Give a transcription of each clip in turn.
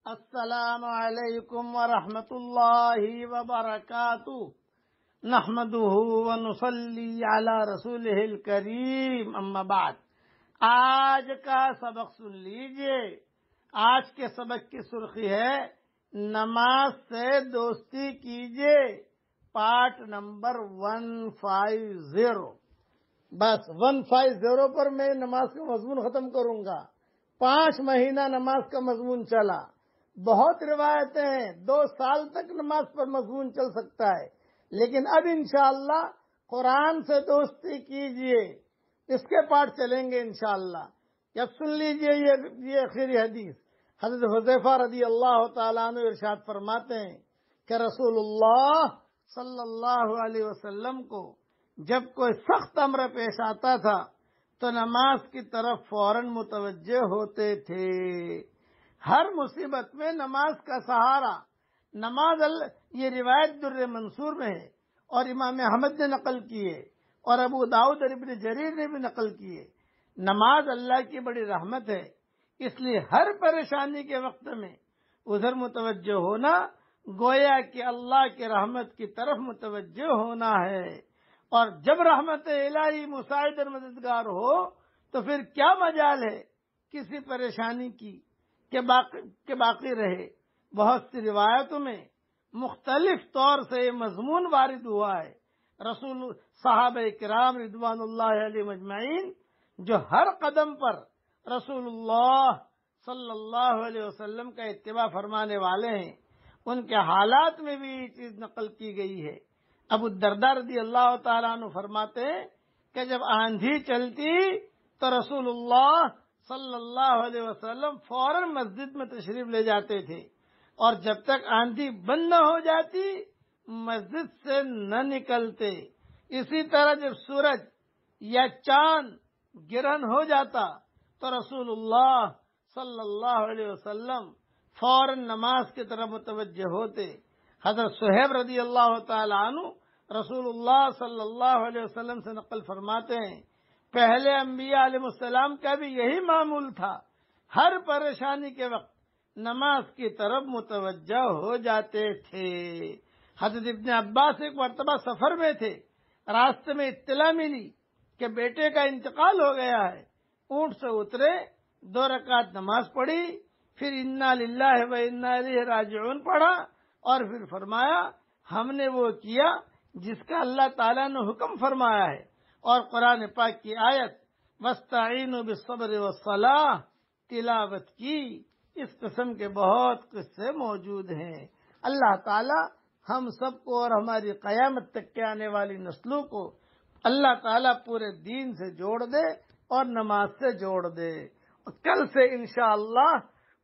السلام علیکم ورحمۃ اللہ وبرکاتہ نحمده ونصلی علی رسولہ الکریم اما بعد۔ آج کا سبق سن لیجئے۔ آج کے سبق کی سرخی ہے نماز سے دوستی کیجئے، پارٹ نمبر 150۔ بس 150 پر میں نماز کا مضمون ختم کروں گا۔ 5 مہینہ نماز کا مضمون چلا، بہت روایتیں ہیں، 2 سال تک نماز پر مضمون چل سکتا ہے، لیکن اب انشاءاللہ قرآن سے دوستی کیجئے، اس کے پارٹ چلیں گے انشاءاللہ۔ اب سن لیجئے یہ آخری حدیث۔ حضرت حذیفہ رضی اللہ تعالیٰ عنہ ارشاد فرماتے ہیں کہ رسول اللہ صلی اللہ علیہ وسلم کو جب کوئی سخت امر پیش آتا تھا تو نماز کی طرف فوراً متوجہ ہوتے تھے۔ ہر مصیبت میں نماز کا سہارا، یہ روایت در منصور میں ہے اور امام احمد نے نقل کی ہے اور ابو داؤد اور ابن جریر نے بھی نقل کی ہے۔ نماز اللہ کی بڑی رحمت ہے، اس لیے ہر پریشانی کے وقت میں ادھر متوجہ ہونا گویا کہ اللہ کی رحمت کی طرف متوجہ ہونا ہے۔ اور جب رحمت الہی مساعد اور مددگار ہو تو پھر کیا مجال ہے کسی پریشانی کی کہ باقی رہے۔ بہت سی روایتوں میں مختلف طور سے یہ مضمون وارد ہوا ہے۔ صحابہ کرام رضوان اللہ علیہ مجمعین جو ہر قدم پر رسول اللہ صلی اللہ علیہ وسلم کا اتباع فرمانے والے ہیں، ان کے حالات میں بھی یہ چیز نقل کی گئی ہے۔ ابو الدرداء رضی اللہ تعالیٰ عنہ فرماتے ہیں کہ جب آندھی چلتی تو رسول اللہ صلی اللہ علیہ وسلم فوراً مسجد میں تشریف لے جاتے تھے، اور جب تک آندھی بند نہ ہو جاتی مسجد سے نہ نکلتے۔ اسی طرح جب سورج یا چاند گرہن ہو جاتا تو رسول اللہ صلی اللہ علیہ وسلم فوراً نماز کی طرف متوجہ ہوتے۔ حضرت صہیب رضی اللہ تعالی عنہ رسول اللہ صلی اللہ علیہ وسلم سے نقل فرماتے ہیں پہلے انبیاء علیہ السلام کا بھی یہی معمول تھا، ہر پریشانی کے وقت نماز کی طرف متوجہ ہو جاتے تھے۔ حضرت ابن عباس ایک مرتبہ سفر میں تھے، راستے میں اطلاع ملی کہ بیٹے کا انتقال ہو گیا ہے۔ اونٹ سے اترے، 2 رکعت نماز پڑھی، پھر انا للہ و انا الیہ راجعون پڑھا، اور پھر فرمایا ہم نے وہ کیا جس کا اللہ تعالیٰ نے حکم فرمایا ہے، اور قرآن پاک کی آیت وَاسْتَعِينُوا بِالصَّبْرِ وَالصَّلَاةِ تلاوت کی۔ اس قسم کے بہت قصے موجود ہیں۔ اللہ تعالیٰ ہم سب کو اور ہماری قیامت تک کے آنے والی نسلوں کو اللہ تعالیٰ پورے دین سے جوڑ دے اور نماز سے جوڑ دے۔ اور کل سے انشاءاللہ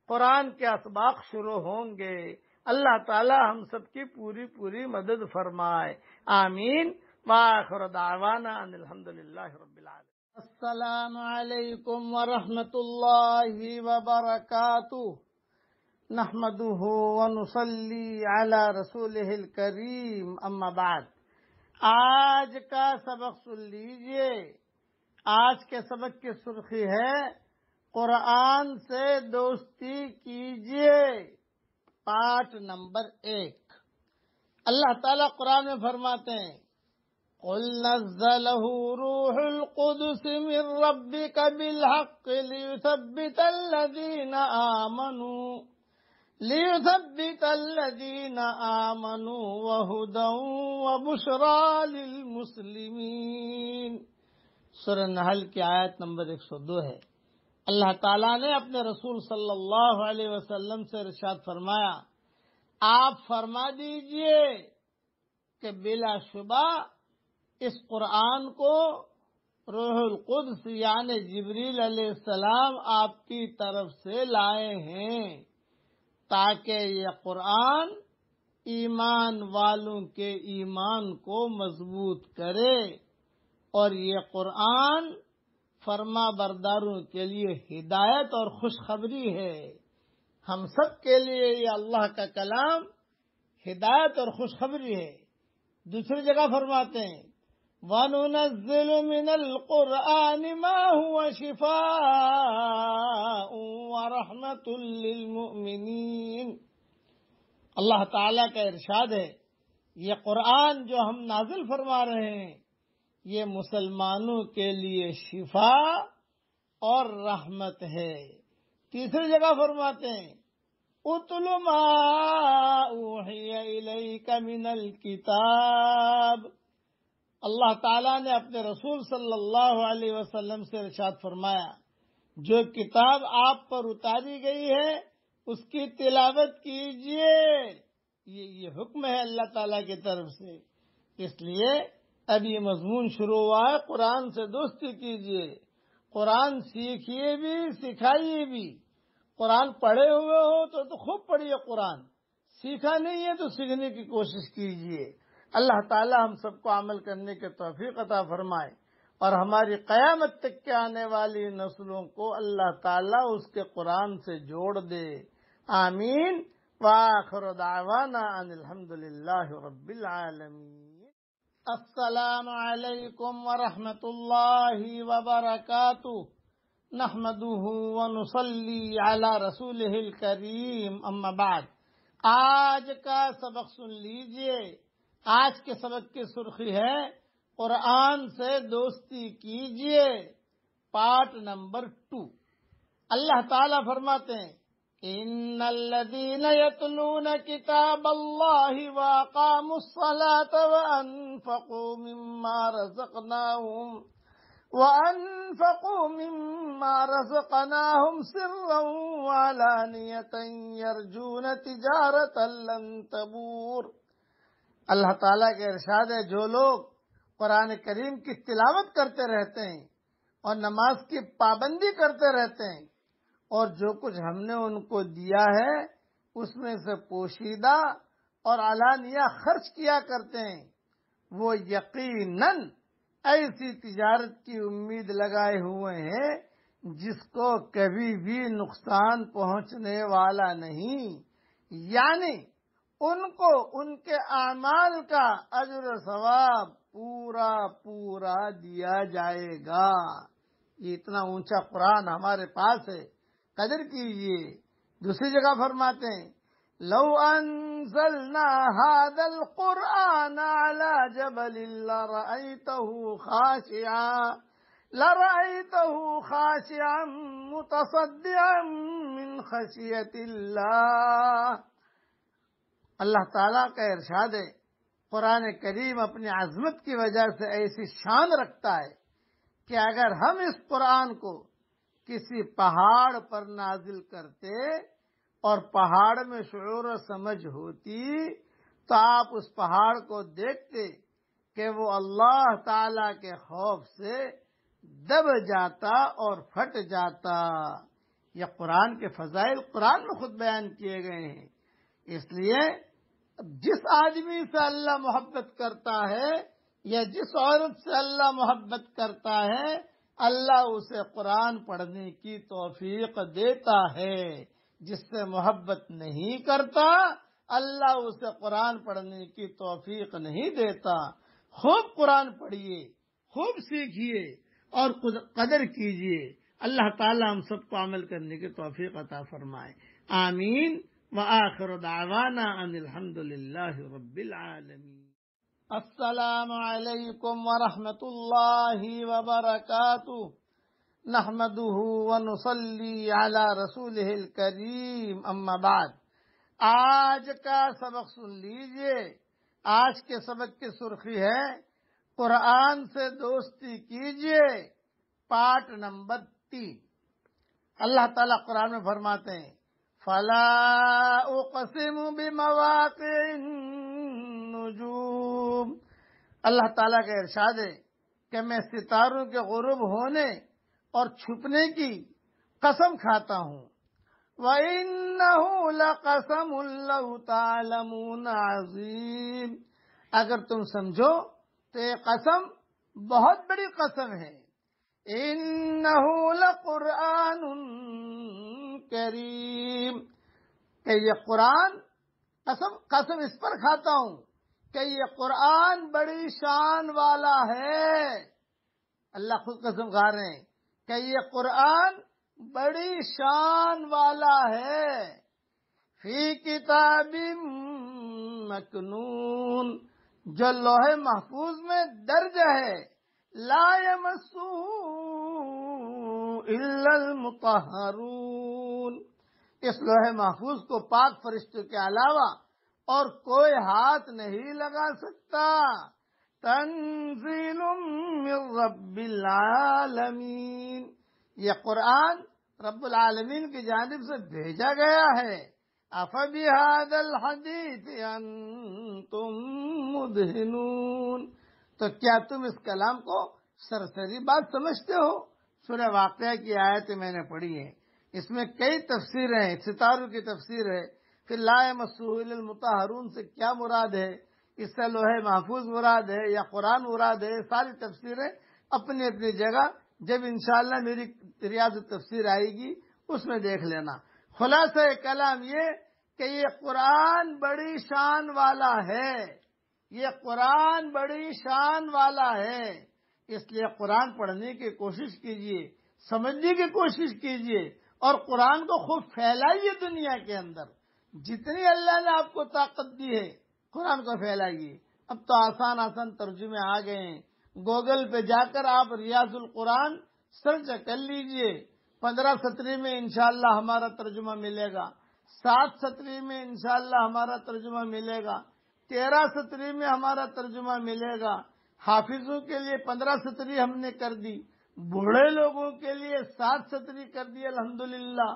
قرآن کے اسباق شروع ہوں گے۔ اللہ تعالیٰ ہم سب کی پوری مدد فرمائے، آمین۔ وآخر دعوانا ان الحمدللہ رب العالمین۔ السلام علیکم ورحمۃ اللہ وبرکاتہ نحمده ونصلی علی رسولہ الکریم اما بعد۔ آج کا سبق سن لیجئے۔ آج کے سبق کی سرخی ہے قرآن سے دوستی کیجئے، پارٹ نمبر 1۔ اللہ تعالیٰ قرآن میں فرماتے ہیں قُلْ نَزَّلَهُ رُوحُ الْقُدُسِ مِنْ رَبِّكَ بِالْحَقِّ لِيُثَبِّتَ الَّذِينَ آمَنُوا وَهُدًى وَبُشْرَى لِلْمُسْلِمِينَ۔ سورہ نحل کی آیت نمبر 102 ہے۔ اللہ تعالیٰ نے اپنے رسول صلی اللہ علیہ وسلم سے ارشاد فرمایا، آپ فرما دیجئے کہ بلا شبہ اس قرآن کو روح القدس یعنی جبریل علیہ السلام آپ کی طرف سے لائے ہیں تاکہ یہ قرآن ایمان والوں کے ایمان کو مضبوط کرے، اور یہ قرآن فرما برداروں کے لیے ہدایت اور خوشخبری ہے۔ ہم سب کے لیے یہ اللہ کا کلام ہدایت اور خوشخبری ہے۔ دوسری جگہ فرماتے ہیں وَنُنَزِّلُ مِنَ الْقُرْآنِ مَا هُوَ شِفَاءٌ وَرَحْمَةٌ لِّلْمُؤْمِنِينَ۔ اللہ تعالیٰ کا ارشاد ہے یہ قرآن جو ہم نازل فرما رہے ہیں یہ مسلمانوں کے لیے شفا اور رحمت ہے۔ تیسری جگہ فرماتے ہیں اتل ما اوحی الیک من الکتاب۔ اللہ تعالیٰ نے اپنے رسول صلی اللہ علیہ وسلم سے ارشاد فرمایا جو کتاب آپ پر اتاری گئی ہے اس کی تلاوت کیجئے۔ یہ حکم ہے اللہ تعالیٰ کی طرف سے، اس لیے اب یہ مضمون شروع ہوا ہے قرآن سے دوستی کیجئے، قرآن سیکھیے بھی سکھائیے بھی۔ قرآن پڑھے ہوئے ہو تو خوب پڑھیے، قرآن سیکھا نہیں ہے تو سیکھنے کی کوشش کیجئے۔ اللہ تعالی ہم سب کو عمل کرنے کے توفیق عطا فرمائے اور ہماری قیامت تک کے آنے والی نسلوں کو اللہ تعالی اس کے قرآن سے جوڑ دے، آمین۔ وآخر دعوانا ان الحمد للہ رب العالمین۔ السلام علیکم ورحمۃ اللہ وبرکاتہ، نحمده ونصلی علی رسولہ الکریم، اما بعد۔ آج کا سبق سن لیجئے۔ آج کے سبق کی سرخی ہے قرآن سے دوستی کیجئے، پارٹ نمبر 2۔ اللہ تعالیٰ فرماتے ہیں ان الذین یتلون کتاب اللہ واقاموا الصلاة وأنفقوا مما رزقناهم سرا وعلانية يرجون تجارة لن تبور۔ اللہ تعالیٰ کے ارشاد ہے جو لوگ قرآن کریم کی تلاوت کرتے رہتے ہیں اور نماز کی پابندی کرتے رہتے ہیں اور جو کچھ ہم نے ان کو دیا ہے اس میں سے پوشیدہ اور علانیہ خرچ کیا کرتے ہیں، وہ یقیناً ایسی تجارت کی امید لگائے ہوئے ہیں جس کو کبھی بھی نقصان پہنچنے والا نہیں، یعنی ان کو ان کے اعمال کا اجر و ثواب پورا پورا دیا جائے گا۔ یہ اتنا اونچا قرآن ہمارے پاس ہے، قدر کیجئے۔ دوسری جگہ فرماتے ہیں لو انزلنا هذا القرآن على جبل لرأيته خاشعا متصدعا من خشية الله۔ اللہ تعالیٰ کا ارشاد ہے قرآن کریم اپنی عظمت کی وجہ سے ایسی شان رکھتا ہے کہ اگر ہم اس قرآن کو کسی پہاڑ پر نازل کرتے اور پہاڑ میں شعور و سمجھ ہوتی تو آپ اس پہاڑ کو دیکھتے کہ وہ اللہ تعالی کے خوف سے دب جاتا اور پھٹ جاتا۔ یہ قرآن کے فضائل قرآن میں خود بیان کیے گئے ہیں، اس لیے جس آدمی سے اللہ محبت کرتا ہے یا جس عورت سے اللہ محبت کرتا ہے اللہ اسے قرآن پڑھنے کی توفیق دیتا ہے، جس سے محبت نہیں کرتا اللہ اسے قرآن پڑھنے کی توفیق نہیں دیتا۔ خوب قرآن پڑھیے، خوب سیکھیے اور قدر کیجیے۔ اللہ تعالی ہم سب کو عمل کرنے کی توفیق عطا فرمائے، آمین۔ وآخر دعوانا ان الحمد للہ رب العالمین۔ السلام علیکم ورحمۃ اللہ وبرکاتہ، نحمده ونصلی علی رسولہ الکریم، اما بعد۔ آج کا سبق سن لیجئے۔ آج کے سبق کی سرخی ہے قرآن سے دوستی کیجئے، پارٹ نمبر 3۔ اللہ تعالیٰ قرآن میں فرماتے ہیں فَلَا أُقْسِمُ بِمَوَاقِعِ النُّجُومِ۔ اللہ تعالیٰ کا ارشاد ہے کہ میں ستاروں کے غروب ہونے اور چھپنے کی قسم کھاتا ہوں۔ وَإِنَّهُ لَقَسَمٌ لَوْ تَعْلَمُونَ عَظِيمٌ۔ اگر تم سمجھو تو یہ قسم بہت بڑی قسم ہے۔ إِنَّهُ لَقُرْآنٌ کریم، کہ یہ قرآن قسم اس پر کھاتا ہوں کہ یہ قرآن بڑی شان والا ہے۔ اللہ خود قسم کھا رہے ہیں کہ یہ قرآن بڑی شان والا ہے۔ فی کتاب مکنون، جو لوح محفوظ میں درج ہے، لا یمسہ الا المطہرون، اس لوح محفوظ کو پاک فرشتوں کے علاوہ اور کوئی ہاتھ نہیں لگا سکتا۔ تنزیل من رب العالمین، یہ قرآن رب العالمین کی جانب سے بھیجا گیا ہے۔ افبہذا الحدیث انتم مدہنون، تو کیا تم اس کلام کو سرسری بات سمجھتے ہو؟ سورہ واقعہ کی آیت میں نے پڑھی ہے، اس میں کئی تفسیریں ہیں، ستاروں کی تفسیر ہے، پھر لا یمسہ الا المطہرون سے کیا مراد ہے، اس سے لوح محفوظ مراد ہے یا قرآن مراد ہے، ساری تفسیریں اپنی اپنی جگہ، جب انشاءاللہ میری ریاض تفسیر آئے گی اس میں دیکھ لینا۔ خلاصہ کلام یہ کہ یہ قرآن بڑی شان والا ہے، یہ قرآن بڑی شان والا ہے، اس لیے قرآن پڑھنے کی کوشش کیجئے، سمجھنے کی کوشش کیجئے، اور قرآن کو خوب پھیلائیے دنیا کے اندر، جتنی اللہ نے آپ کو طاقت دی ہے قرآن کو پھیلائیے۔ اب تو آسان آسان ترجمے آ گئے ہیں، گوگل پہ جا کر آپ ریاض القرآن سرچ کر لیجئے، 15 سطری میں انشاءاللہ ہمارا ترجمہ ملے گا، 7 سطری میں انشاءاللہ ہمارا ترجمہ ملے گا، 13 سطری میں ہمارا ترجمہ ملے گا۔ حافظوں کے لیے 15 سطری ہم نے کر دی، بوڑھے لوگوں کے لیے 7 سطری کر دی الحمدللہ،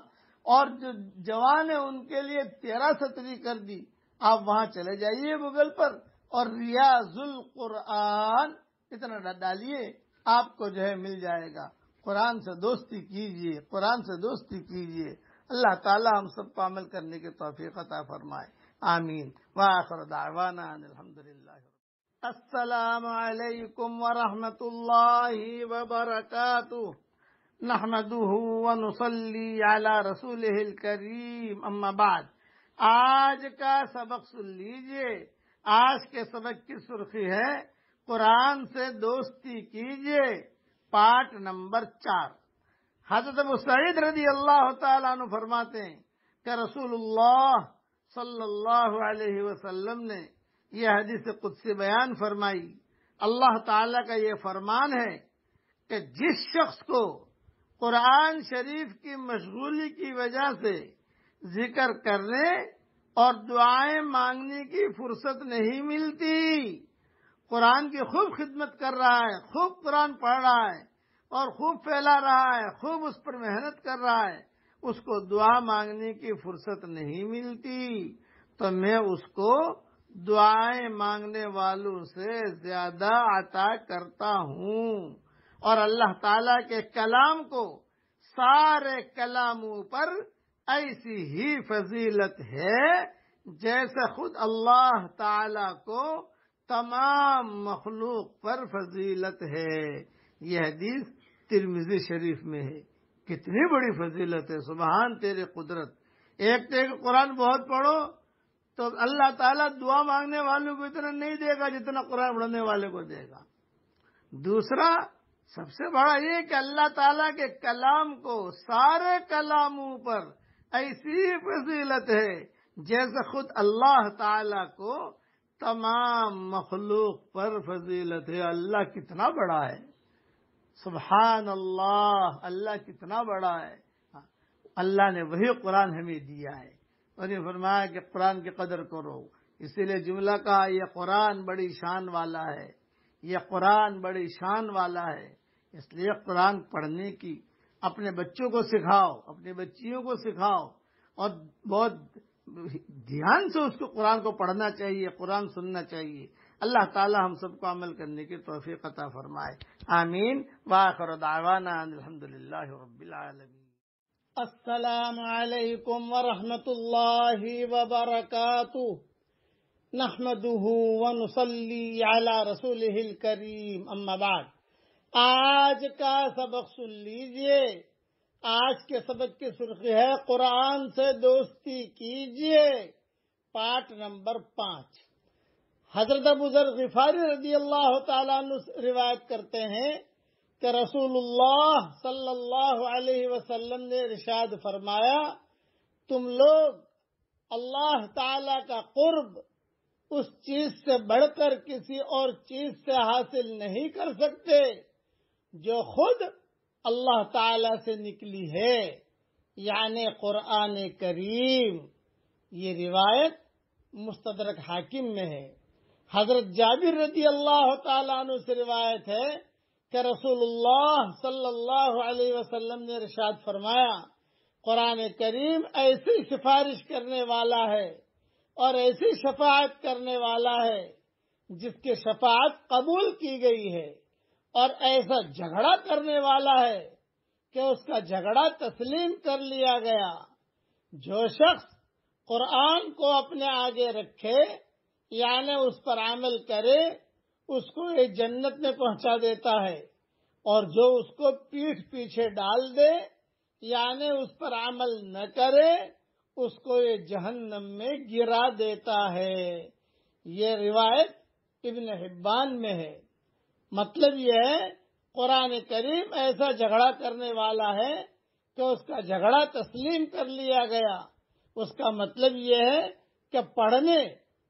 اور جو جوان ہیں ان کے لیے 13 سطری کر دی۔ آپ وہاں چلے جائیے گوگل پر اور ریاض القرآن اتنا ڈالیے، آپ کو جو ہے مل جائے گا۔ قرآن سے دوستی کیجئے، قرآن سے دوستی کیجئے، اللہ تعالی ہم سب کو عمل کرنے کی توفیق عطا فرمائے، آمین۔ وآخر دعوانا ان الحمدللہ۔ السلام علیکم ورحمۃ اللہ وبرکاتہ، نحمده ونصلی علی رسولہ الکریم، اما بعد۔ آج کا سبق سن لیجئے۔ آج کے سبق کی سرخی ہے قرآن سے دوستی کیجئے، پارٹ نمبر 4۔ حضرت ابو سعید رضی اللہ تعالیٰ عنہ فرماتے ہیں کہ رسول اللہ صلی اللہ علیہ وسلم نے یہ حدیث قدسی بیان فرمائی۔ اللہ تعالیٰ کا یہ فرمان ہے کہ جس شخص کو قرآن شریف کی مشغولی کی وجہ سے ذکر کرنے اور دعائیں مانگنے کی فرصت نہیں ملتی، قرآن کی خوب خدمت کر رہا ہے، خوب قرآن پڑھ رہا ہے اور خوب پھیلا رہا ہے، خوب اس پر محنت کر رہا ہے، اس کو دعا مانگنے کی فرصت نہیں ملتی، تو میں اس کو دعائیں مانگنے والوں سے زیادہ عطا کرتا ہوں۔ اور اللہ تعالیٰ کے کلام کو سارے کلاموں پر ایسی ہی فضیلت ہے جیسے خود اللہ تعالیٰ کو تمام مخلوق پر فضیلت ہے۔ یہ حدیث ترمذی شریف میں ہے۔ کتنی بڑی فضیلت ہے، سبحان تیرے قدرت۔ ایک تو قرآن بہت پڑھو تو اللہ تعالیٰ دعا مانگنے والوں کو اتنا نہیں دے گا جتنا قرآن پڑھنے والے کو دے گا۔ دوسرا سب سے بڑا یہ کہ اللہ تعالیٰ کے کلام کو سارے کلاموں پر ایسی فضیلت ہے جیسے خود اللہ تعالیٰ کو تمام مخلوق پر فضیلت ہے۔ اللہ کتنا بڑا ہے، سبحان اللہ، اللہ کتنا بڑا ہے۔ اللہ نے وہی قرآن ہمیں دیا ہے اور یہ فرمایا کہ قرآن کی قدر کرو، اسی لیے جملہ کہا یہ قرآن بڑی شان والا ہے، یہ قرآن بڑی شان والا ہے۔ اس لیے قرآن پڑھنے کی اپنے بچوں کو سکھاؤ، اپنی بچیوں کو سکھاؤ، اور بہت دھیان سے اس کو قرآن کو پڑھنا چاہیے، قرآن سننا چاہیے۔ اللہ تعالی ہم سب کو عمل کرنے کی توفیق عطا فرمائے، آمین۔ وآخر دعوانا ان الحمدللہ رب العالمین۔ السلام علیکم ورحمۃ اللہ وبرکاتہ، نحمده ونصلی علی رسولہ الکریم، اما بعد۔ آج کا سبق سن لیجئے۔ آج کے سبق کی سرخی ہے قرآن سے دوستی کیجئے، پارٹ نمبر 5۔ حضرت ابو ذر غفاری رضی اللہ تعالیٰ عنہ روایت کرتے ہیں کہ رسول اللہ صلی اللہ علیہ وسلم نے ارشاد فرمایا، تم لوگ اللہ تعالی کا قرب اس چیز سے بڑھ کر کسی اور چیز سے حاصل نہیں کر سکتے جو خود اللہ تعالی سے نکلی ہے، یعنی قرآن کریم۔ یہ روایت مستدرک حاکم میں ہے۔ حضرت جابر رضی اللہ تعالیٰ عنہ سے روایت ہے کہ رسول اللہ صلی اللہ علیہ وسلم نے ارشاد فرمایا، قرآن کریم ایسی سفارش کرنے والا ہے اور ایسی شفاعت کرنے والا ہے جس کی شفاعت قبول کی گئی ہے، اور ایسا جھگڑا کرنے والا ہے کہ اس کا جھگڑا تسلیم کر لیا گیا۔ جو شخص قرآن کو اپنے آگے رکھے یعنی اس پر عمل کرے، اس کو یہ جنت میں پہنچا دیتا ہے، اور جو اس کو پیٹھ پیچھے ڈال دے یعنی اس پر عمل نہ کرے، اس کو یہ جہنم میں گرا دیتا ہے۔ یہ روایت ابن حبان میں ہے۔ مطلب یہ ہے قرآن کریم ایسا جھگڑا کرنے والا ہے کہ اس کا جھگڑا تسلیم کر لیا گیا۔ اس کا مطلب یہ ہے کہ پڑھنے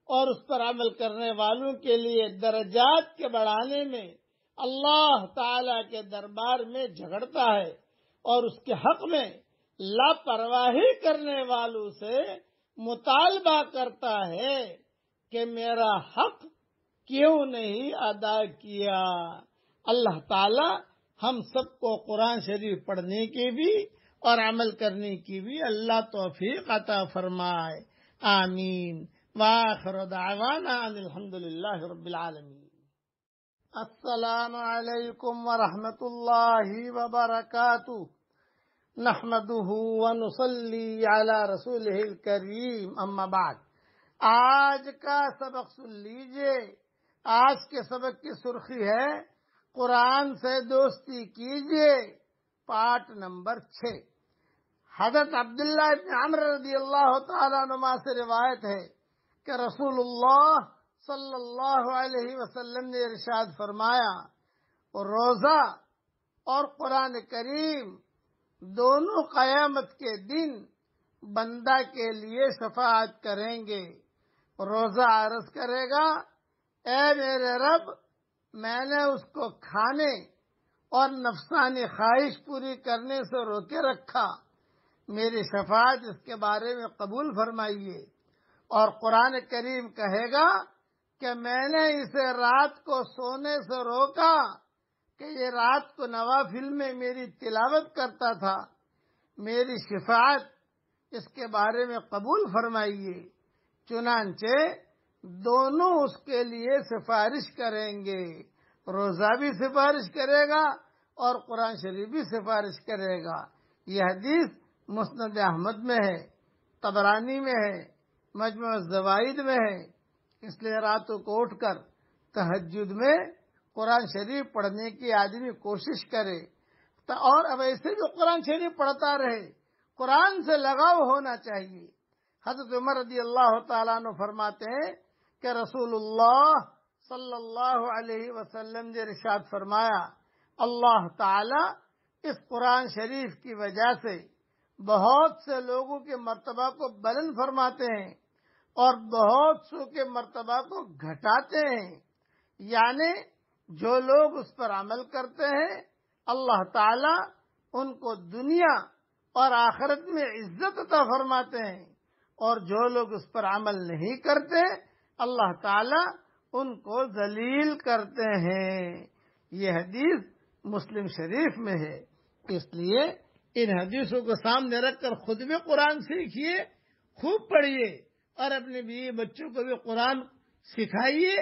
اور اس پر عمل کرنے والوں کے لیے درجات کے بڑھانے میں اللہ تعالی کے دربار میں جھگڑتا ہے، اور اس کے حق میں لاپرواہی کرنے والوں سے مطالبہ کرتا ہے کہ میرا حق کیوں نہیں ادا کیا۔ اللہ تعالی ہم سب کو قرآن شریف پڑھنے کی بھی اور عمل کرنے کی بھی اللہ توفیق عطا فرمائے، آمین۔ وآخر دعوانا ان الحمدللہ رب العالمین۔ السلام علیکم ورحمۃ اللہ وبرکاتہ۔ نحمده ونصلی علی رسولہ الکریم، اما بعد۔ آج کا سبق سن لیجئے۔ آج کے سبق کی سرخی ہے قرآن سے دوستی کیجئے، پارٹ نمبر 6۔ حضرت عبداللہ ابن عمر رضی اللہ تعالیٰ عنہ سے روایت ہے کہ رسول اللہ صلی اللہ علیہ وسلم نے ارشاد فرمایا، روزہ اور قرآن کریم دونوں قیامت کے دن بندہ کے لیے شفاعت کریں گے۔ روزہ عرض کرے گا، اے میرے رب، میں نے اس کو کھانے اور نفسانی خواہش پوری کرنے سے روکے رکھا، میری شفاعت اس کے بارے میں قبول فرمائیے۔ اور قرآن کریم کہے گا کہ میں نے اسے رات کو سونے سے روکا کہ یہ رات کو نوافل میں میری تلاوت کرتا تھا، میری شفاعت اس کے بارے میں قبول فرمائیے۔ چنانچہ دونوں اس کے لیے سفارش کریں گے، روزہ بھی سفارش کرے گا اور قرآن شریف بھی سفارش کرے گا۔ یہ حدیث مسند احمد میں ہے، طبرانی میں ہے، مجموع الزوائد میں ہے۔ اس لیے راتوں کو اٹھ کر تہجد میں قرآن شریف پڑھنے کی آدمی کوشش کرے، اور اب ایسے بھی قرآن شریف پڑھتا رہے، قرآن سے لگاؤ ہونا چاہیے۔ حضرت عمر رضی اللہ تعالیٰ عنہ فرماتے ہیں کہ رسول اللہ صلی اللہ علیہ وسلم نے ارشاد فرمایا، اللہ تعالی اس قرآن شریف کی وجہ سے بہت سے لوگوں کے مرتبہ کو بلند فرماتے ہیں اور بہت سو کے مرتبہ کو گھٹاتے ہیں، یعنی جو لوگ اس پر عمل کرتے ہیں اللہ تعالی ان کو دنیا اور آخرت میں عزت عطا فرماتے ہیں، اور جو لوگ اس پر عمل نہیں کرتے اللہ تعالی ان کو ذلیل کرتے ہیں۔ یہ حدیث مسلم شریف میں ہے۔ اس لیے ان حدیثوں کو سامنے رکھ کر خود بھی قرآن سیکھیے، خوب پڑھیے، اور اپنے بیوی بچوں کو بھی قرآن سکھائیے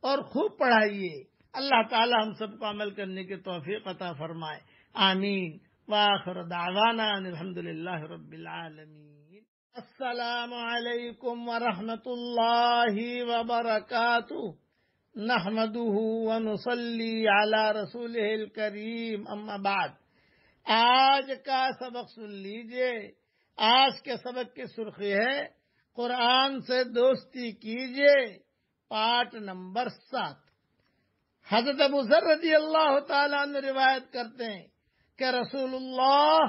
اور خوب پڑھائیے۔ اللہ تعالی ہم سب کو عمل کرنے کی توفیق عطا فرمائے، آمین۔ وآخر دعوانا ان الحمدللہ رب العالمین۔ السلام علیکم ورحمۃ اللہ وبرکاتہ۔ نحمده ونصلی علی رسولہ الکریم، اما بعد۔ آج کا سبق سن لیجئے۔ آج کے سبق کی سرخی ہے قرآن سے دوستی کیجئے، پارٹ نمبر 7۔ حضرت ابو ذر رضی اللہ تعالیٰ عنہ روایت کرتے ہیں کہ رسول اللہ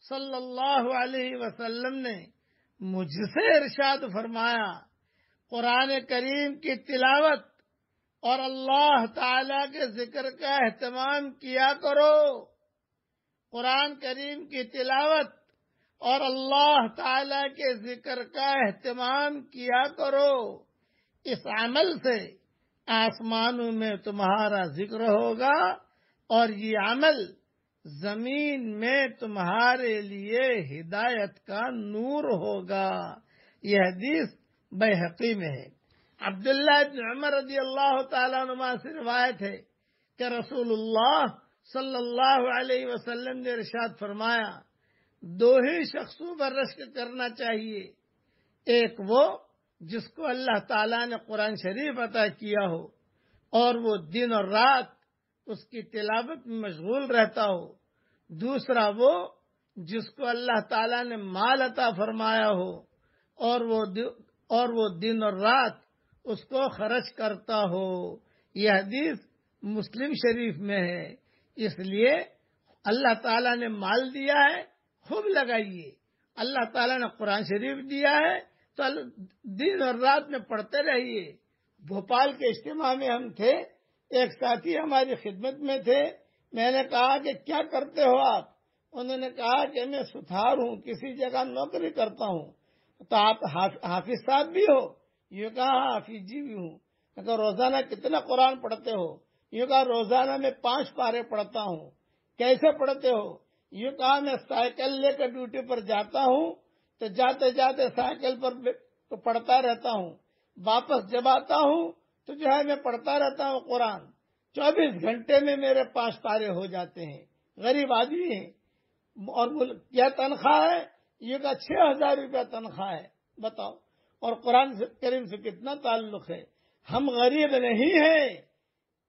صلی اللہ علیہ وسلم نے مجھ سے ارشاد فرمایا قرآن کریم کی تلاوت اور اللہ تعالی کے ذکر کا اہتمام کیا کرو. قرآن کریم کی تلاوت اور اللہ تعالی کے ذکر کا اہتمام کیا کرو. اس عمل سے آسمانوں میں تمہارا ذکر ہوگا اور یہ عمل زمین میں تمہارے لیے ہدایت کا نور ہوگا. یہ حدیث بیہقی میں ہے. عبداللہ بن عمر رضی اللہ تعالیٰ عنہ سے روایت ہے کہ رسول اللہ صلی اللہ علیہ وسلم نے ارشاد فرمایا دو ہی شخصوں پر رشک کرنا چاہیے. ایک وہ جس کو اللہ تعالیٰ نے قرآن شریف عطا کیا ہو اور وہ دن اور رات اس کی تلاوت میں مشغول رہتا ہو. دوسرا وہ جس کو اللہ تعالیٰ نے مال عطا فرمایا ہو اور وہ دن اور رات اس کو خرچ کرتا ہو. یہ حدیث مسلم شریف میں ہے. اس لیے اللہ تعالیٰ نے مال دیا ہے خوب لگائیے. اللہ تعالیٰ نے قرآن شریف دیا ہے تو دن اور رات میں پڑھتے رہیے. بھوپال کے اجتماع میں ہم تھے, ایک ساتھی ہماری خدمت میں تھے. میں نے کہا کہ کیا کرتے ہو آپ؟ انہوں نے کہا کہ میں ستھار ہوں, کسی جگہ نوکری کرتا ہوں. تو آپ حافظ صاحب بھی ہو؟ یہ کہا حافظ جی بھی ہوں. میں کہا روزانہ کتنا قرآن پڑھتے ہو؟ یہ کہا روزانہ میں 5 پارے پڑھتا ہوں. کیسے پڑھتے ہو؟ یہ کہا میں سائیکل لے کر ڈیوٹی پر جاتا ہوں تو جاتے جاتے سائیکل پر پڑھتا رہتا ہوں. واپس جب آتا ہوں تو جو ہے میں پڑھتا رہتا ہوں قرآن. 24 گھنٹے میں میرے 5 پارے ہو جاتے ہیں. غریب آدمی ہیں. اور کیا تنخواہ ہے؟ یہ کہا 6,000 روپیہ تنخواہ ہے. بتاؤ. اور قرآن کریم سے کتنا تعلق ہے. ہم غریب نہیں ہیں.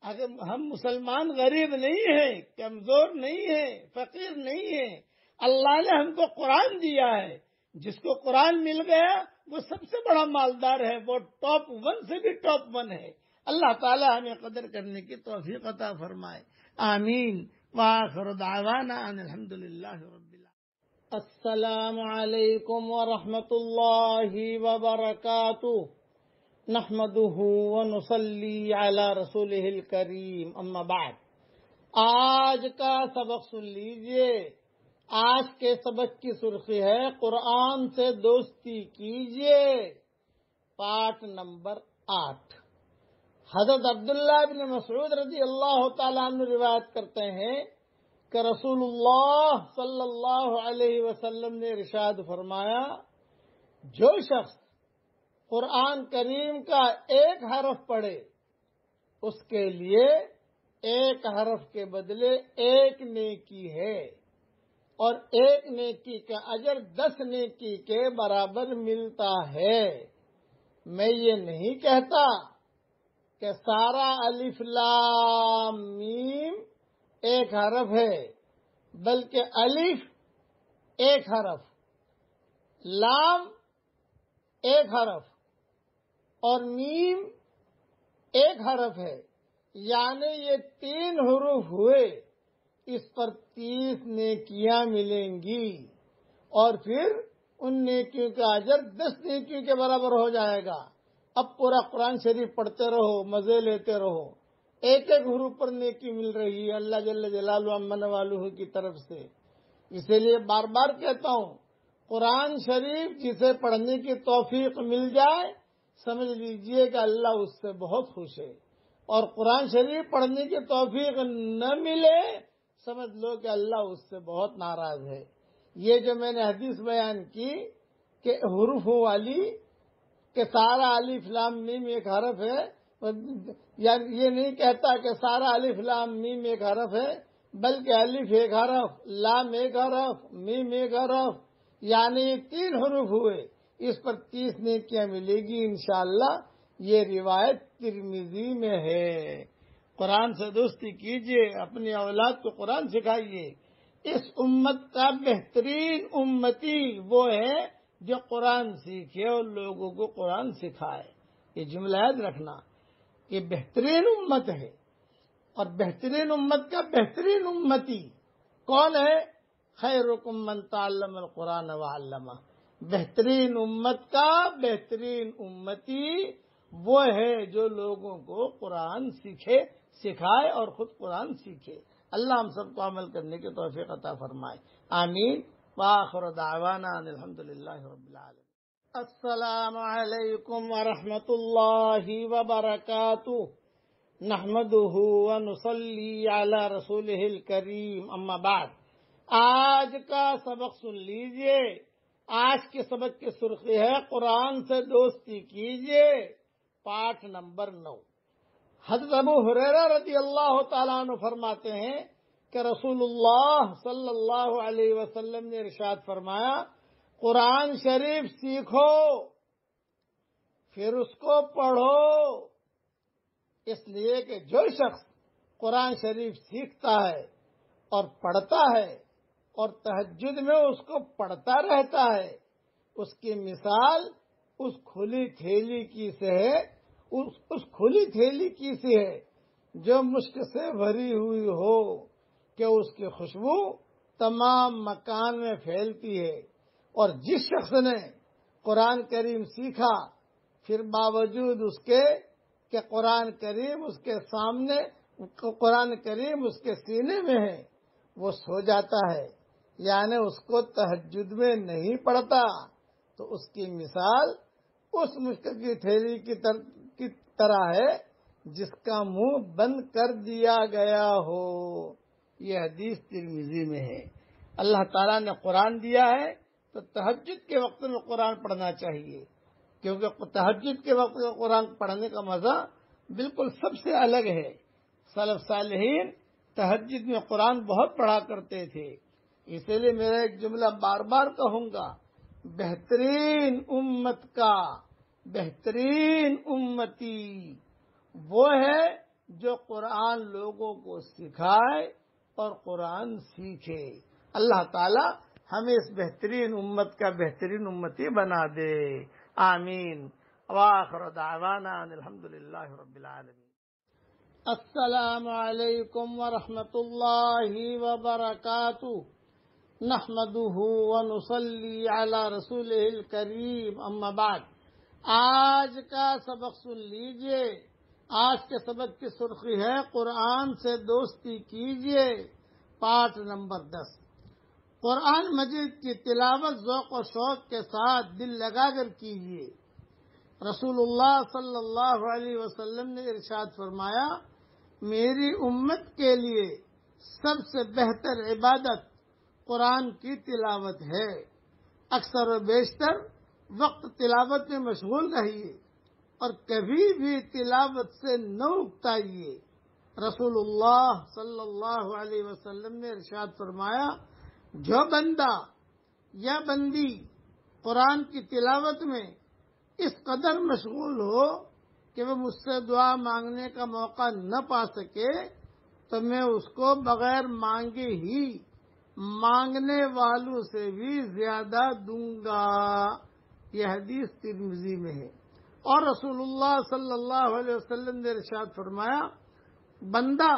اگر ہم مسلمان غریب نہیں ہیں, کمزور نہیں ہیں, فقیر نہیں ہیں. اللہ نے ہم کو قرآن دیا ہے. جس کو قرآن مل گیا وہ سب سے بڑا مالدار ہے. وہ ٹاپ 1 سے بھی ٹاپ 1 ہے. اللہ تعالی ہمیں قدر کرنے کی توفیق عطا فرمائے. آمین. وآخر دعوانا ان الحمدللہ رب العالمین. السلام علیکم ورحمۃ اللہ وبرکاتہ. نحمده ونصلی علی رسولہ الکریم. اما بعد. آج کا سبق سن لیجئے. آج کے سبق کی سرخی ہے قرآن سے دوستی کیجئے. Part number 8. حضرت عبداللہ بن مسعود رضی اللہ تعالیٰ عنہ روایت کرتے ہیں کہ رسول اللہ صلی اللہ علیہ وسلم نے ارشاد فرمایا جو شخص قرآن کریم کا ایک حرف پڑھے اس کے لیے ایک حرف کے بدلے 1 نیکی ہے اور 1 نیکی کا اجر 10 نیکی کے برابر ملتا ہے. میں یہ نہیں کہتا کہ سارا الف لام میم ایک حرف ہے, بلکہ الف ایک حرف, لام ایک حرف اور میم ایک حرف ہے. یعنی یہ 3 حروف ہوئے. اس پر 30 نیکیاں ملیں گی اور پھر ان نیکیوں کا اجر 10 نیکیوں کے برابر ہو جائے گا. اب پورا قرآن شریف پڑھتے رہو, مزے لیتے رہو. ایک حروف پر نیکی مل رہی ہے اللہ جل جلالہ امن والہ کی طرف سے. اسی لیے بار بار کہتا ہوں قرآن شریف جسے پڑھنے کی توفیق مل جائے سمجھ لیجئے کہ اللہ اس سے بہت خوش ہے, اور قرآن شریف پڑھنے کی توفیق نہ ملے سمجھ لو کہ اللہ اس سے بہت ناراض ہے. یہ جو میں نے حدیث بیان کی کہ حروفوں والی کہ سارا الف لام میم ایک حرف ہے, یعنی یہ نہیں کہتا کہ سارا الف لام میم ایک حرف ہے, بلکہ الف ایک حرف, لام ایک حرف, میم ایک حرف, یعنی 3 حروف ہوئے. اس پر 30 نیکیاں ملے گی انشاءاللہ. یہ روایت ترمذی میں ہے. قرآن سے دوستی کیجئے, اپنی اولاد کو قرآن سکھائیے. اس امت کا بہترین امتی وہ ہے جو قرآن سیکھے اور لوگوں کو قرآن سکھائے. یہ جملہ یاد رکھنا, یہ بہترین امت ہے. اور بہترین امت کا بہترین امتی کون ہے؟ خیرکم من تعلم القرآن وعلمہ. بہترین امت کا بہترین امتی وہ ہے جو لوگوں کو قرآن سکھائے اور خود قرآن سیکھے۔ اللہ ہم سب کو عمل کرنے کی توفیق عطا فرمائے، آمین۔ وآخر دعوانا ان الحمدللہ رب العالمین۔ السلام علیکم ورحمۃ اللہ وبرکاتہ، نحمدہ ونصلی علی رسولہ الکریم، اما بعد۔ آج کا سبق سن لیجئے۔ آج کے سبق کی سرخی ہے قرآن سے دوستی کیجئے، پارٹ نمبر 9۔ حضرت ابو ہریرہ رضی اللہ تعالیٰ عنہ فرماتے ہیں کہ رسول اللہ صلی اللہ علیہ وسلم نے ارشاد فرمایا، قرآن شریف سیکھو پھر اس کو پڑھو، اس لیے کہ جو شخص قرآن شریف سیکھتا ہے اور پڑھتا ہے اور تہجد میں اس کو پڑھتا رہتا ہے، اس کی مثال اس کھلی تھیلی کی سے ہے جو مشک سے بھری ہوئی ہو کہ اس کی خوشبو تمام مکان میں پھیلتی ہے۔ اور جس شخص نے قرآن کریم سیکھا پھر باوجود اس کے کہ قرآن کریم اس کے سامنے، قرآن کریم اس کے سینے میں ہے، وہ سو جاتا ہے، یعنی اس کو تہجد میں نہیں پڑھتا، تو اس کی مثال اس مشک کی تھیلی کی طرح ہے جس کا منہ بند کر دیا گیا ہو۔ یہ حدیث ترمذی میں ہے۔ اللہ تعالیٰ نے قرآن دیا ہے تو تہجد کے وقت میں قرآن پڑھنا چاہیے، کیونکہ تہجد کے وقت میں قرآن پڑھنے کا مزہ بالکل سب سے الگ ہے۔ سلف صالحین تہجد میں قرآن بہت پڑھا کرتے تھے، اسی لیے میرا ایک جملہ بار بار کہوں گا، بہترین امت کا بہترین امتی وہ ہے جو قرآن لوگوں کو سکھائے اور قرآن سیکھے۔ اللہ تعالی ہمیں اس بہترین امت کا بہترین امتی بنا دے، آمین۔ وآخر دعوانا ان الحمدللہ رب العالمین۔ السلام علیکم ورحمۃ اللہ وبرکاتہ، نحمدہ ونصلی علی رسولہ الکریم، اما بعد۔ آج کا سبق سن لیجئے۔ آج کے سبق کی سرخی ہے قرآن سے دوستی کیجئے، پارٹ نمبر 10۔ قرآن مجید کی تلاوت ذوق و شوق کے ساتھ دل لگا کر کیجئے۔ رسول اللہ صلی اللہ علیہ وسلم نے ارشاد فرمایا، میری امت کے لیے سب سے بہتر عبادت قرآن کی تلاوت ہے، اکثر و بیشتر وقت تلاوت میں مشغول رہیے اور کبھی بھی تلاوت سے نہ اکتائیے۔ رسول اللہ صلی اللہ علیہ وسلم نے ارشاد فرمایا، جو بندہ یا بندی قرآن کی تلاوت میں اس قدر مشغول ہو کہ وہ مجھ سے دعا مانگنے کا موقع نہ پا سکے تو میں اس کو بغیر مانگے ہی مانگنے والوں سے بھی زیادہ دوں گا۔ یہ حدیث ترمذی میں ہے۔ اور رسول اللہ صلی اللہ علیہ وسلم نے ارشاد فرمایا، بندہ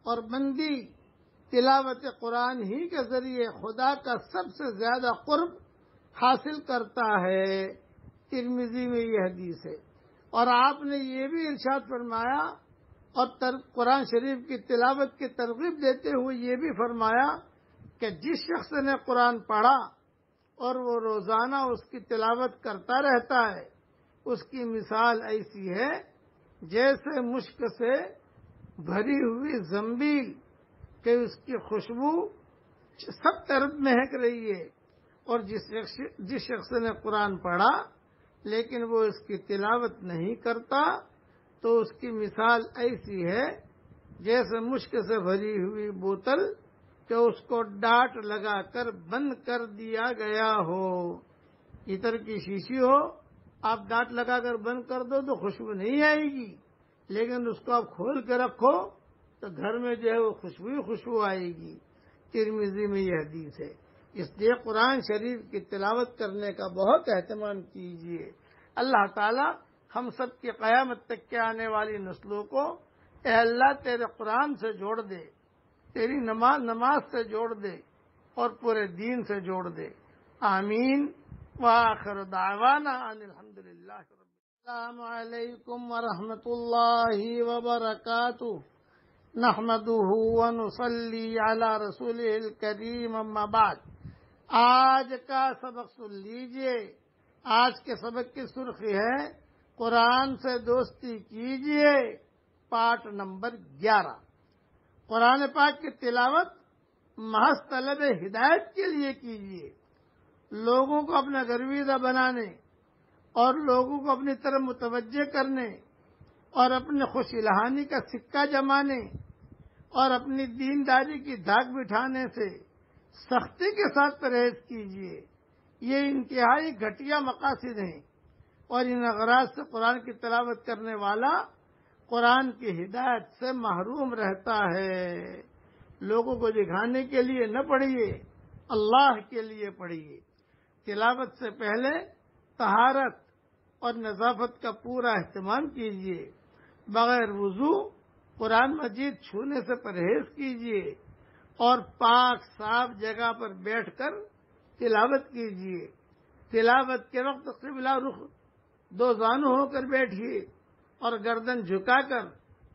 اور بندی تلاوت قرآن ہی کے ذریعے خدا کا سب سے زیادہ قرب حاصل کرتا ہے۔ ترمذی میں یہ حدیث ہے۔ اور آپ نے یہ بھی ارشاد فرمایا اور قرآن شریف کی تلاوت کی ترغیب دیتے ہوئے یہ بھی فرمایا کہ جس شخص نے قرآن پڑھا اور وہ روزانہ اس کی تلاوت کرتا رہتا ہے، اس کی مثال ایسی ہے جیسے مشک سے بھری ہوئی زنبیل کہ اس کی خوشبو سب طرف مہک رہی ہے۔ اور جس شخص نے قرآن پڑھا لیکن وہ اس کی تلاوت نہیں کرتا تو اس کی مثال ایسی ہے جیسے مشک سے بھری ہوئی بوتل کہ اس کو ڈاٹ لگا کر بند کر دیا گیا ہو۔ عطر کی شیشی ہو، آپ ڈاٹ لگا کر بند کر دو تو خوشبو نہیں آئے گی، لیکن اس کو آپ کھول کے رکھو تو گھر میں جو ہے وہ خوشبو آئے گی۔ ترمذی میں یہ حدیث ہے۔ اس لیے قرآن شریف کی تلاوت کرنے کا بہت اہتمام کیجیے۔ اللہ تعالی ہم سب کی قیامت تک کے آنے والی نسلوں کو اے اللہ تیرے قرآن سے جوڑ دے، تیری نماز سے جوڑ دے اور پورے دین سے جوڑ دے، آمین۔ وآخر دعوانا ان الحمد للہ رب السلام علیکم ورحمۃ اللہ وبرکاتہ نحمده ونصلی علی رسولہ الکریم اما بعد. آج کا سبق سن لیجئے. آج کے سبق کی سرخی ہے قرآن سے دوستی کیجئے، پارٹ نمبر 11. قرآن پاک کی تلاوت محض طلب ہدایت کے لیے کیجئے، لوگوں کو اپنا گرویدہ بنانے اور لوگوں کو اپنی طرف متوجہ کرنے اور اپنے خوش الہانی کا سکہ جمانے اور اپنی دینداری کی دھاک بٹھانے سے سختی کے ساتھ پرہیز کیجیے. یہ انتہائی گھٹیا مقاصد ہیں اور ان اغراض سے قرآن کی تلاوت کرنے والا قرآن کی ہدایت سے محروم رہتا ہے. لوگوں کو دکھانے کے لیے نہ پڑھیے، اللہ کے لیے پڑھیے. تلاوت سے پہلے طہارت اور نظافت کا پورا اہتمام کیجیے. بغیر وضو قرآن مجید چھونے سے پرہیز کیجیے اور پاک صاف جگہ پر بیٹھ کر تلاوت کیجیے. تلاوت کے وقت قبلہ رخ دو زانو ہو کر بیٹھیے اور گردن جھکا کر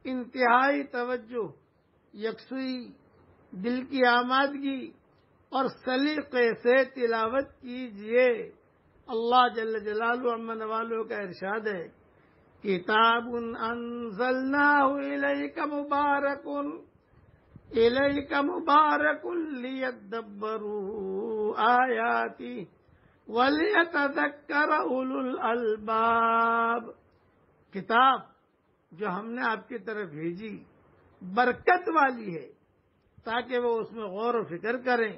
انتہائی توجہ، یکسوئی، دل کی آمادگی اور سلیقے سے تلاوت کیجیے. اللہ جل جلالہ عما نوالہ کا ارشاد ہے، کتاب انزلناہ الیک مبارک لیدبروا آیاتہ ولیتذکر اولو الالباب. کتاب جو ہم نے آپ کی طرف بھیجی برکت والی ہے تاکہ وہ اس میں غور و فکر کریں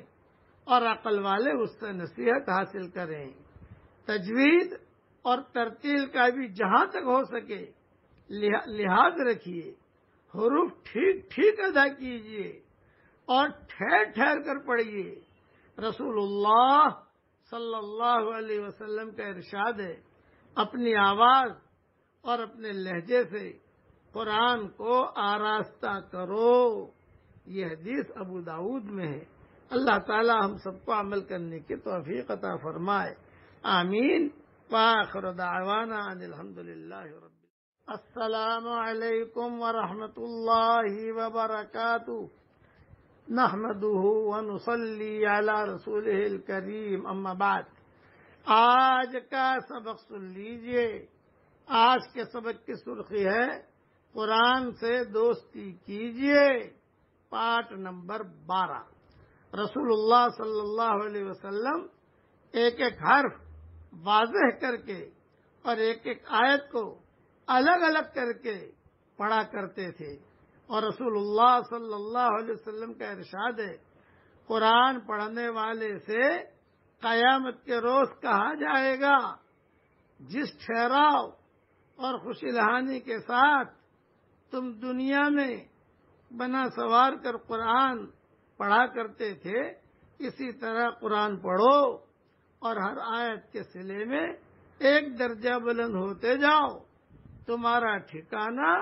اور عقل والے اس سے نصیحت حاصل کریں. تجوید اور ترتیل کا بھی جہاں تک ہو سکے لحاظ رکھیے. حروف ٹھیک ٹھیک ادا کیجیے اور ٹھہر ٹھہر کر پڑھیے. رسول اللہ صلی اللہ علیہ وسلم کا ارشاد ہے، اپنی آواز اور اپنے لہجے سے قرآن کو آراستہ کرو. یہ حدیث ابو داؤد میں ہے. اللہ تعالی ہم سب کو عمل کرنے کی توفیق عطا فرمائے. آمین. وآخر دعوانا ان الحمد للہ رب. السلام علیکم ورحمۃ اللہ وبرکاتہ نحمده ونصلی علی رسولہ الکریم اما بعد. آج کا سبق سن لیجئے. آج کے سبق کی سرخی ہے قرآن سے دوستی کیجئے، پارٹ نمبر 12. رسول اللہ صلی اللہ علیہ وسلم ایک ایک حرف واضح کر کے اور ایک ایک آیت کو الگ الگ کر کے پڑھا کرتے تھے. اور رسول اللہ صلی اللہ علیہ وسلم کا ارشاد ہے، قرآن پڑھنے والے سے قیامت کے روز کہا جائے گا، جس ٹھہراؤ اور خوش الہانی کے ساتھ تم دنیا میں بنا سوار کر قرآن پڑھا کرتے تھے، اسی طرح قرآن پڑھو اور ہر آیت کے صلے میں ایک درجہ بلند ہوتے جاؤ. تمہارا ٹھکانہ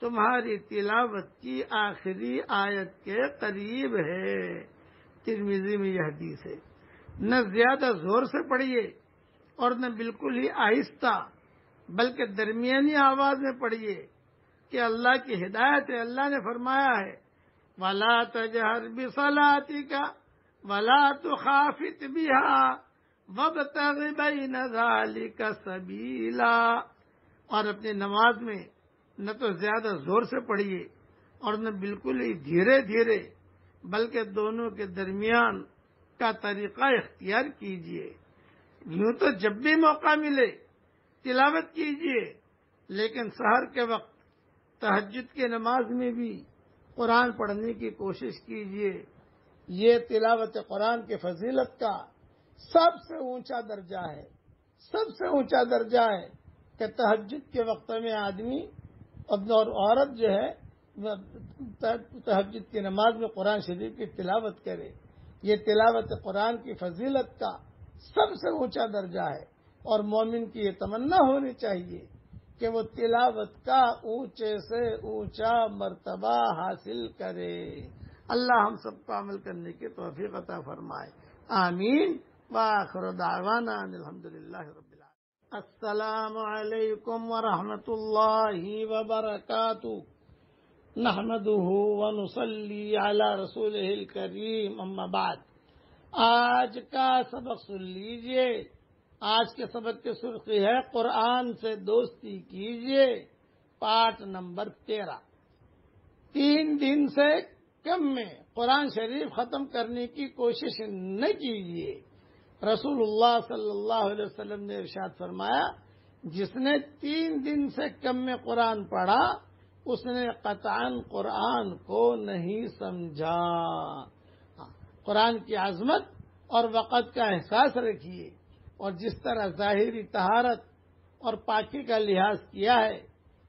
تمہاری تلاوت کی آخری آیت کے قریب ہے. ترمذی میں یہ حدیث ہے. نہ زیادہ زور سے پڑھیے اور نہ بالکل ہی آہستہ، بلکہ درمیانی آواز میں پڑھیے کہ اللہ کی ہدایت ہے. اللہ نے فرمایا ہے، وَلَا تَجْهَرْ بِصَلَاتِكَ وَلَا تُخَافِتْ بِهَا وَابْتَغِ بَيْنَ ذَلِكَ سَبِيلًا. اور اپنی نماز میں نہ تو زیادہ زور سے پڑھیے اور نہ بالکل ہی دھیرے دھیرے، بلکہ دونوں کے درمیان کا طریقہ اختیار کیجیے. یوں تو جب بھی موقع ملے تلاوت کیجیے، لیکن سحر کے وقت تہجد کی نماز میں بھی قرآن پڑھنے کی کوشش کیجیے. یہ تلاوت قرآن کی فضیلت کا سب سے اونچا درجہ ہے. سب سے اونچا درجہ ہے کہ تہجد کے وقت میں آدمی اور عورت جو ہے تہجد کی نماز میں قرآن شریف کی تلاوت کرے. یہ تلاوت قرآن کی فضیلت کا سب سے اونچا درجہ ہے اور مومن کی یہ تمنا ہونی چاہیے کہ وہ تلاوت کا اونچے سے اونچا مرتبہ حاصل کرے. اللہ ہم سب کو عمل کرنے کی توفیق عطا فرمائے. آمین. وآخر دعوانا الحمدللہ رب العالمین۔ السلام علیکم ورحمۃ اللہ وبرکاتہ، نحمده ونصلی علی رسولہ الکریم، اما بعد۔ آج کا سبق سن لیجئے۔ آج کے سبق کی سرخی ہے قرآن سے دوستی کیجئے، پارٹ نمبر 13۔ 3 دن سے کم میں قرآن شریف ختم کرنے کی کوشش نہ کیجیے۔ رسول اللہ صلی اللہ علیہ وسلم نے ارشاد فرمایا، جس نے 3 دن سے کم میں قرآن پڑھا اس نے قطعاً قرآن کو نہیں سمجھا۔ قرآن کی عظمت اور وقت کا احساس رکھیے، اور جس طرح ظاہری طہارت اور پاکی کا لحاظ کیا ہے،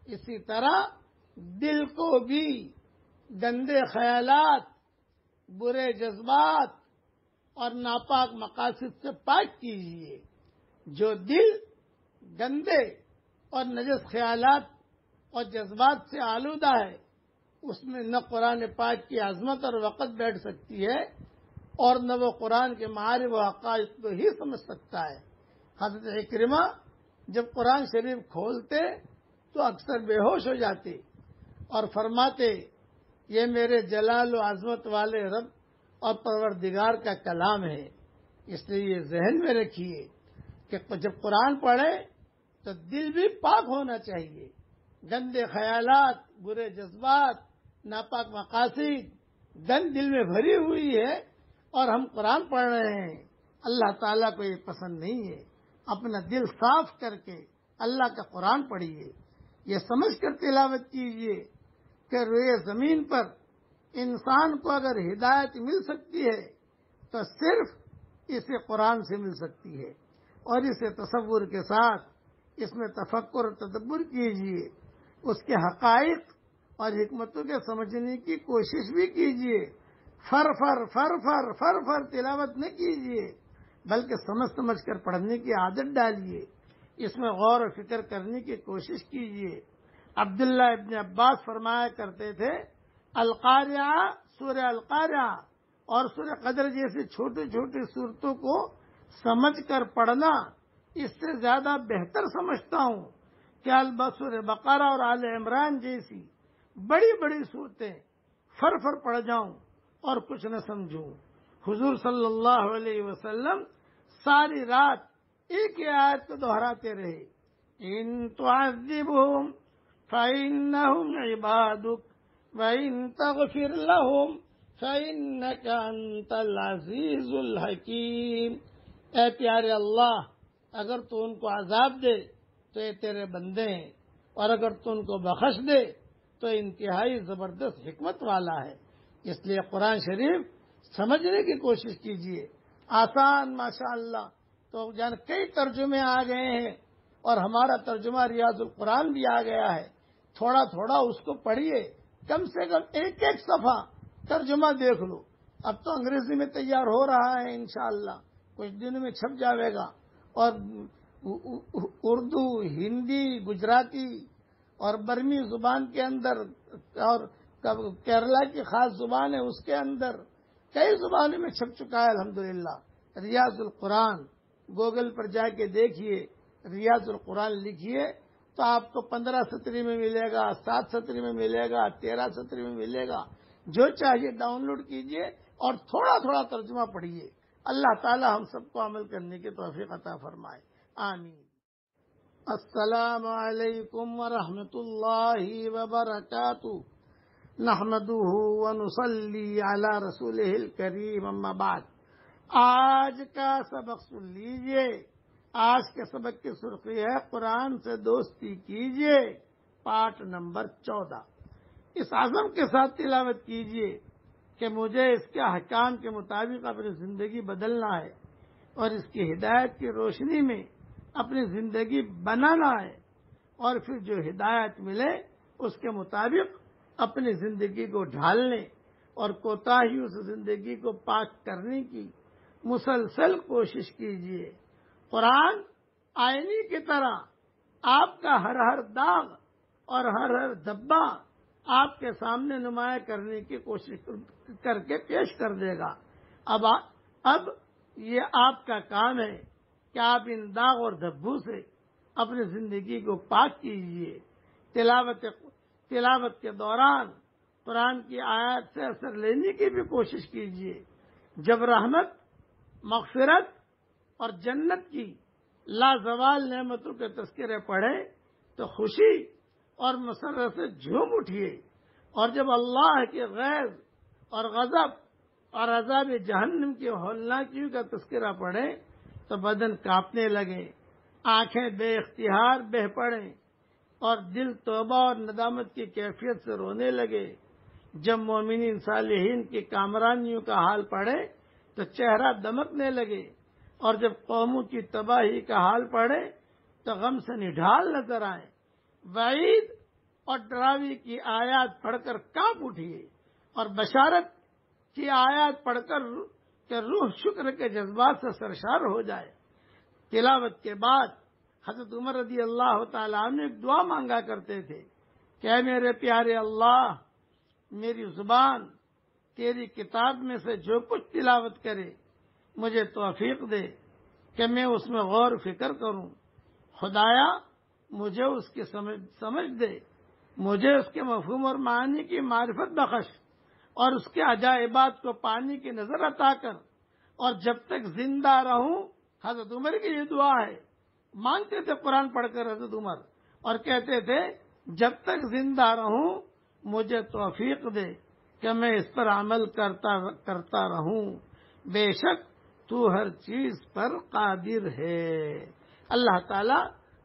اسی طرح دل کو بھی گندے خیالات، برے جذبات اور ناپاک مقاصد سے پاک کیجیے۔ جو دل گندے اور نجس خیالات اور جذبات سے آلودہ ہے، اس میں نہ قرآن پاک کی عظمت اور وقت بیٹھ سکتی ہے، اور نہ وہ قرآن کے معارف و حقائق کو ہی سمجھ سکتا ہے۔ حضرت اکرمہ جب قرآن شریف کھولتے تو اکثر بے ہوش ہو جاتے اور فرماتے، یہ میرے جلال و عظمت والے رب اور پروردگار کا کلام ہے۔ اس لیے یہ ذہن میں رکھیے کہ جب قرآن پڑھے تو دل بھی پاک ہونا چاہیے۔ گندے خیالات، برے جذبات، ناپاک مقاصد گند دل میں بھری ہوئی ہے، اور ہم قرآن پڑھ رہے ہیں۔ اللہ تعالیٰ کو یہ پسند نہیں ہے۔ اپنا دل صاف کر کے اللہ کا قرآن پڑھیے، یہ سمجھ کر تلاوت کیجیے کہ روئے زمین پر انسان کو اگر ہدایت مل سکتی ہے تو صرف اسے قرآن سے مل سکتی ہے، اور اسے تصور کے ساتھ اس میں تفکر اور تدبر کیجیے، اس کے حقائق اور حکمتوں کے سمجھنے کی کوشش بھی کیجیے۔ فر فر تلاوت نہ کیجیے، بلکہ سمجھ سمجھ کر پڑھنے کی عادت ڈالیے، اس میں غور و فکر کرنے کی کوشش کیجیے۔ عبداللہ ابن عباس فرمایا کرتے تھے، القاریہ، سورہ القاریہ اور سورہ قدر جیسی چھوٹی چھوٹی صورتوں کو سمجھ کر پڑھنا اس سے زیادہ بہتر سمجھتا ہوں کہ سورہ بقرہ اور آل عمران جیسی بڑی بڑی صورتیں فر پڑھ جاؤں اور کچھ نہ سمجھوں۔ حضور صلی اللہ علیہ وسلم ساری رات ایک ہی آیت کو دہراتے رہے، ان تعذبہم فإنہم عبادک وإن تغفر لہم فإنک انت العزیز الحکیم۔ اے پیارے اللہ، اگر تو ان کو عذاب دے تو یہ تیرے بندے ہیں، اور اگر تو ان کو بخش دے تو انتہائی زبردست حکمت والا ہے۔ اس لیے قرآن شریف سمجھنے کی کوشش کیجیے۔ آسان ماشاءاللہ تو کئی ترجمے آ گئے ہیں، اور ہمارا ترجمہ ریاض القرآن بھی آ گیا ہے۔ تھوڑا تھوڑا اس کو پڑھیے، کم سے کم ایک صفحہ ترجمہ دیکھ لو۔ اب تو انگریزی میں تیار ہو رہا ہے، انشاءاللہ کچھ دنوں میں چھپ جاوے گا، اور اردو، ہندی، گجراتی اور برمی زبان کے اندر، اور کیرلا کی خاص زبان ہے اس کے اندر، کئی زبانوں میں چھپ چکا ہے الحمدللہ۔ ریاض القرآن گوگل پر جا کے دیکھیے، ریاض القرآن لکھیے تو آپ کو 15 سطری میں ملے گا، 7 سطری میں ملے گا، 13 سطری میں ملے گا۔ جو چاہیے ڈاؤن لوڈ کیجیے اور تھوڑا تھوڑا ترجمہ پڑھیے۔ اللہ تعالی ہم سب کو عمل کرنے کی توفیق عطا فرمائے، آمین۔ السلام علیکم ورحمۃ اللہ وبرکاتہ، نحمده ونصلی علی رسولہ الکریم، اما بعد۔ آج کا سبق سن لیجئے۔ آج کے سبق کی سرخی ہے قرآن سے دوستی کیجئے، پارٹ نمبر 14۔ اس عزم کے ساتھ تلاوت کیجئے کہ مجھے اس کے احکام کے مطابق اپنی زندگی بدلنا ہے، اور اس کی ہدایت کی روشنی میں اپنی زندگی بنانا ہے، اور پھر جو ہدایت ملے اس کے مطابق اپنی زندگی کو ڈھالنے اور کوتاہیوں سے زندگی کو پاک کرنے کی مسلسل کوشش کیجیے۔ قرآن آئینے کی طرح آپ کا ہر داغ اور ہر دھبا آپ کے سامنے نمایاں کرنے کی کوشش کر کے پیش کر دے گا۔ اب یہ آپ کا کام ہے کہ آپ ان داغ اور دھبوں سے اپنی زندگی کو پاک کیجیے. تلاوت کے دوران قرآن کی آیات سے اثر لینے کی بھی کوشش کیجیے. جب رحمت، مغفرت اور جنت کی لازوال نعمتوں کے تذکرے پڑھیں تو خوشی اور مسرت سے جھوم اٹھیے، اور جب اللہ کے غیظ اور غضب اور عذاب جہنم کی ہولناکیوں کا تذکرہ پڑھیں تو بدن کانپنے لگے، آنکھیں بے اختیار بہہ پڑیں اور دل توبہ اور ندامت کی کیفیت سے رونے لگے. جب مومنین صالحین کی کامرانیوں کا حال پڑھے تو چہرہ دمکنے لگے، اور جب قوموں کی تباہی کا حال پڑھے تو غم سے نڈھال نظر آئے. وعید اور ڈراوی کی آیات پڑھ کر کانپ اٹھیے، اور بشارت کی آیات پڑھ کر کہ روح شکر کے جذبات سے سرشار ہو جائے. تلاوت کے بعد حضرت عمر رضی اللہ تعالیٰ عنہ ایک دعا مانگا کرتے تھے کہ اے میرے پیارے اللہ، میری زبان تیری کتاب میں سے جو کچھ تلاوت کرے مجھے توفیق دے کہ میں اس میں غور و فکر کروں. خدایا مجھے اس کی سمجھ دے، مجھے اس کے مفہوم اور معنی کی معرفت بخش، اور اس کے عجائبات کو پانے کی نظر عطا کر. اور جب تک زندہ رہوں، حضرت عمر کی یہ دعا ہے، مانگتے تھے قرآن پڑھ کر حضرت عمر، اور کہتے تھے جب تک زندہ رہوں مجھے توفیق دے کہ میں اس پر عمل کرتا رہوں، بے شک تو ہر چیز پر قادر ہے. اللہ تعالی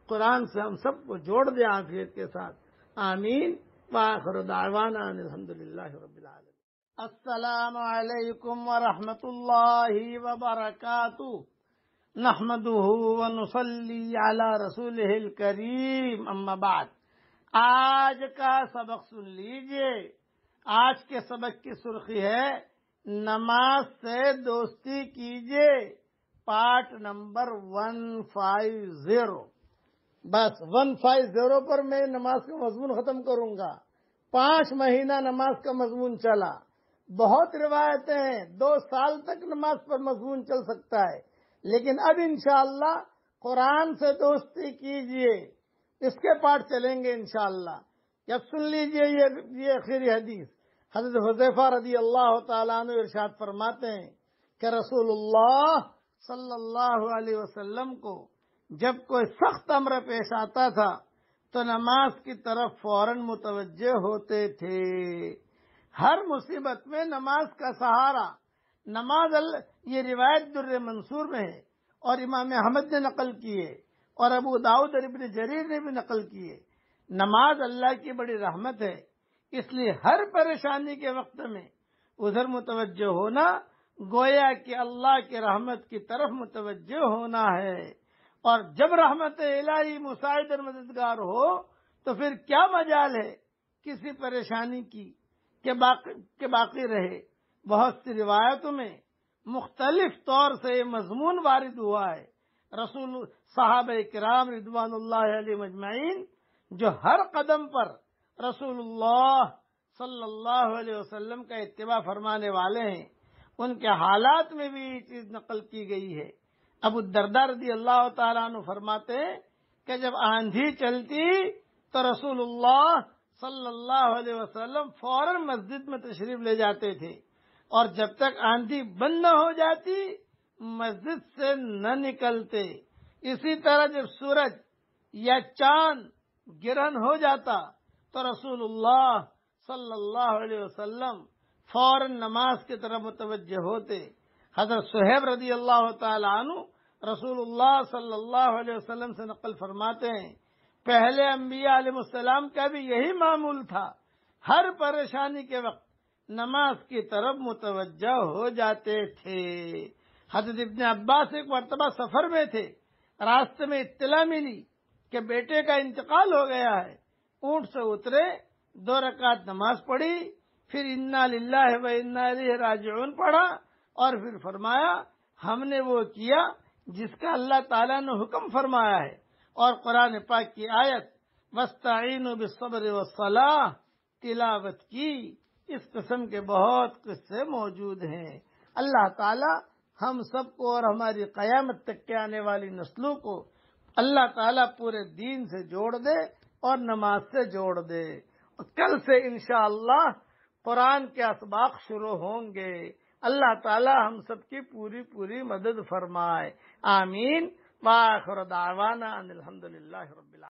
قرآن سے ہم سب کو جوڑ دے عافیت کے ساتھ. آمین. وآخر دعوانا ان الحمدللہ رب العالمین. السلام علیکم ورحمۃ اللہ وبرکاتہ. نحمده ونصلی علی رسولہ الکریم. اما بعد. آج کا سبق سن لیجئے. آج کے سبق کی سرخی ہے نماز سے دوستی کیجئے، پارٹ نمبر 150. بس 150 پر میں نماز کا مضمون ختم کروں گا. 5 مہینہ نماز کا مضمون چلا. بہت روایتیں ہیں 2 سال تک نماز پر مضمون چل سکتا ہے، لیکن اب انشاءاللہ قرآن سے دوستی کیجئے، اس کے پارٹ چلیں گے انشاءاللہ. اب سن لیجئے یہ آخری حدیث. حضرت حذیفہ رضی اللہ تعالیٰ عنہ ارشاد فرماتے ہیں کہ رسول اللہ صلی اللہ علیہ وسلم کو جب کوئی سخت امر پیش آتا تھا تو نماز کی طرف فوراً متوجہ ہوتے تھے. ہر مصیبت میں نماز کا سہارا. نماز یہ روایت در منصور میں ہے، اور امام احمد نے نقل کی ہے، اور ابو داؤد اور ابن جریر نے بھی نقل کی ہے. نماز اللہ کی بڑی رحمت ہے، اس لیے ہر پریشانی کے وقت میں ادھر متوجہ ہونا گویا کہ اللہ کی رحمت کی طرف متوجہ ہونا ہے. اور جب رحمت الہی مساعد اور مددگار ہو تو پھر کیا مجال ہے کسی پریشانی کی کہ باقی رہے. بہت سی روایتوں میں مختلف طور سے یہ مضمون وارد ہوا ہے. رسول صحابہ کرام رضوان اللہ علیہ اجمعین جو ہر قدم پر رسول اللہ صلی اللہ علیہ وسلم کا اتباع فرمانے والے ہیں، ان کے حالات میں بھی یہ چیز نقل کی گئی ہے. ابو الدرداء رضی اللہ تعالیٰ عنہ فرماتے ہیں کہ جب آندھی چلتی تو رسول اللہ صلی اللہ علیہ وسلم فوراً مسجد میں تشریف لے جاتے تھے، اور جب تک آندھی بند نہ ہو جاتی مسجد سے نہ نکلتے. اسی طرح جب سورج یا چاند گرہن ہو جاتا تو رسول اللہ صلی اللہ علیہ وسلم فوراً نماز کی طرف متوجہ ہوتے. حضرت صہیب رضی اللہ تعالی عنہ رسول اللہ صلی اللہ علیہ وسلم سے نقل فرماتے ہیں پہلے انبیاء علیہ السلام کا بھی یہی معمول تھا، ہر پریشانی کے وقت نماز کی طرف متوجہ ہو جاتے تھے. حضرت ابن عباس ایک مرتبہ سفر میں تھے، راستے میں اطلاع ملی کہ بیٹے کا انتقال ہو گیا ہے. اونٹ سے اترے، 2 رکعت نماز پڑھی، پھر انا للہ و انا الیہ راجعون پڑھا، اور پھر فرمایا ہم نے وہ کیا جس کا اللہ تعالیٰ نے حکم فرمایا ہے. اور قرآن پاک کی آیت وَاسْتَعِينُوا بِالصَّبْرِ وَالصَّلَاةِ تلاوت کی. اس قسم کے بہت قصے موجود ہیں. اللہ تعالیٰ ہم سب کو اور ہماری قیامت تک کے آنے والی نسلوں کو اللہ تعالیٰ پورے دین سے جوڑ دے اور نماز سے جوڑ دے. کل سے انشاءاللہ قرآن کے اسباق شروع ہوں گے. اللہ تعالیٰ ہم سب کی پوری پوری مدد فرمائے. آمین. وآخر دعوانا ان الحمدللہ رب العالمین.